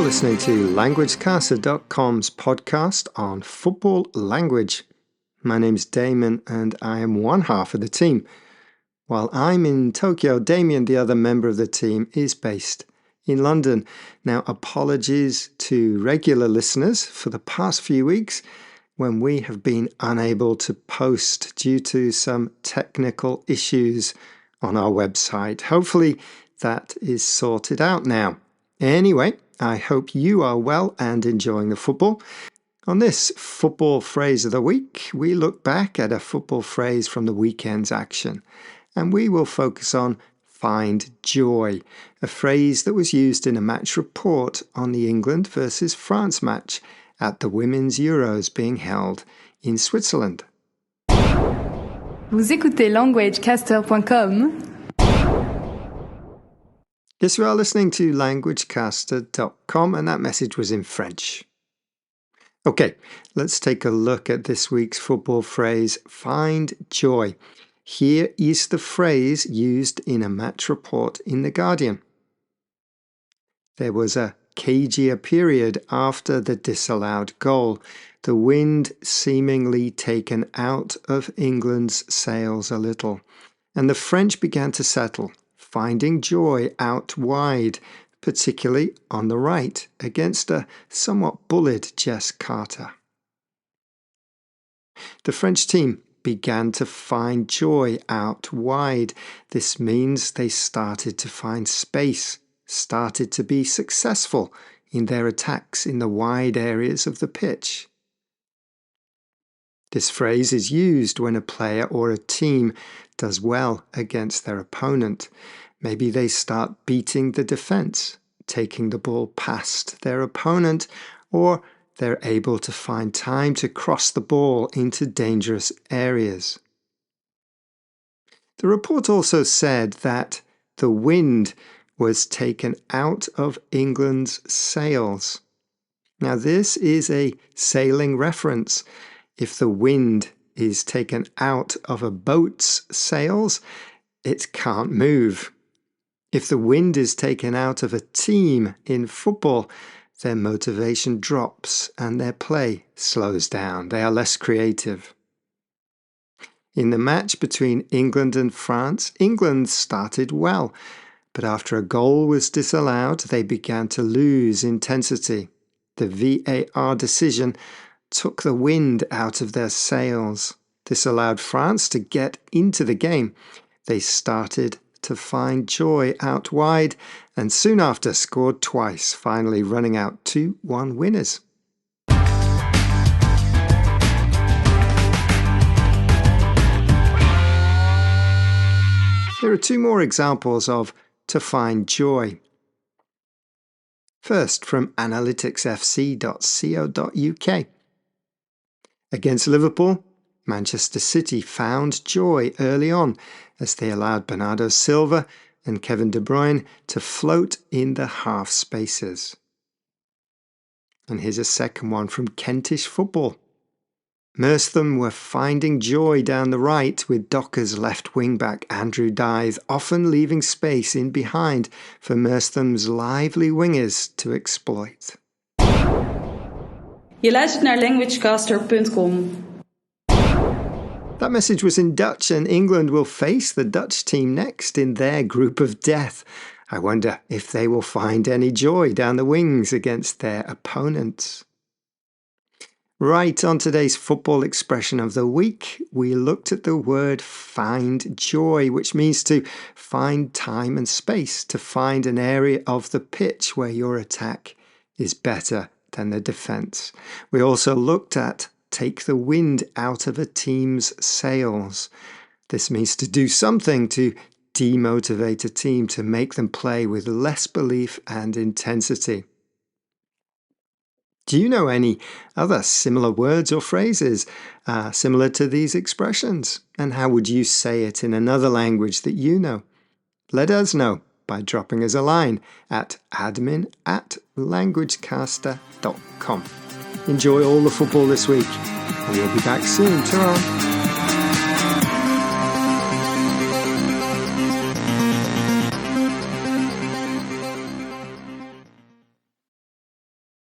listening to LanguageCaster.com's podcast on football language. My name's Damon and I am one half of the team. While I'm in Tokyo, Damien, the other member of the team, is based in London. Now, apologies to regular listeners for the past few weeks when we have been unable to post due to some technical issues on our website. Hopefully that is sorted out now. Anyway, I hope you are well and enjoying the football. On this football phrase of the week, we look back at a football phrase from the weekend's action, and we will focus on find joy, a phrase that was used in a match report on the England versus France match at the Women's Euros being held in Switzerland. Vous écoutez LanguageCaster.com. Yes, you are listening to LanguageCaster.com, and that message was in French. Okay, let's take a look at this week's football phrase, find joy. Here is the phrase used in a match report in The Guardian. There was a cagier period after the disallowed goal, the wind seemingly taken out of England's sails a little, and the French began to settle, finding joy out wide, particularly on the right, against a somewhat bullied Jess Carter. The French team began to find joy out wide. This means they started to find space, started to be successful in their attacks in the wide areas of the pitch. This phrase is used when a player or a team does well against their opponent. Maybe they start beating the defense, taking the ball past their opponent, or they're able to find time to cross the ball into dangerous areas. The report also said that the wind was taken out of England's sails. Now, this is a sailing reference. If the wind is taken out of a boat's sails, it can't move. If the wind is taken out of a team in football, their motivation drops and their play slows down. They are less creative. In the match between England and France, England started well, but after a goal was disallowed, they began to lose intensity. The VAR decision took the wind out of their sails. This allowed France to get into the game. They started to find joy out wide and soon after scored twice, finally running out 2-1 winners. There are two more examples of to find joy. First, from analyticsfc.co.uk. Against Liverpool, Manchester City found joy early on as they allowed Bernardo Silva and Kevin De Bruyne to float in the half spaces. And here's a second one from Kentish Football. Merstham were finding joy down the right with Docker's left wing-back Andrew Dythe often leaving space in behind for Merstham's lively wingers to exploit. Je luistert naar LanguageCaster.com. That message was in Dutch, and England will face the Dutch team next in their group of death. I wonder if they will find any joy down the wings against their opponents. Right, on today's football expression of the week, we looked at the word find joy, which means to find time and space, to find an area of the pitch where your attack is better than the defence. We also looked at take the wind out of a team's sails. This means to do something to demotivate a team, to make them play with less belief and intensity. Do you know any other similar words or phrases similar to these expressions? And how would you say it in another language that you know? Let us know by dropping us a line at admin@languagecaster.com. Enjoy all the football this week, and we'll be back soon. Ta-ra!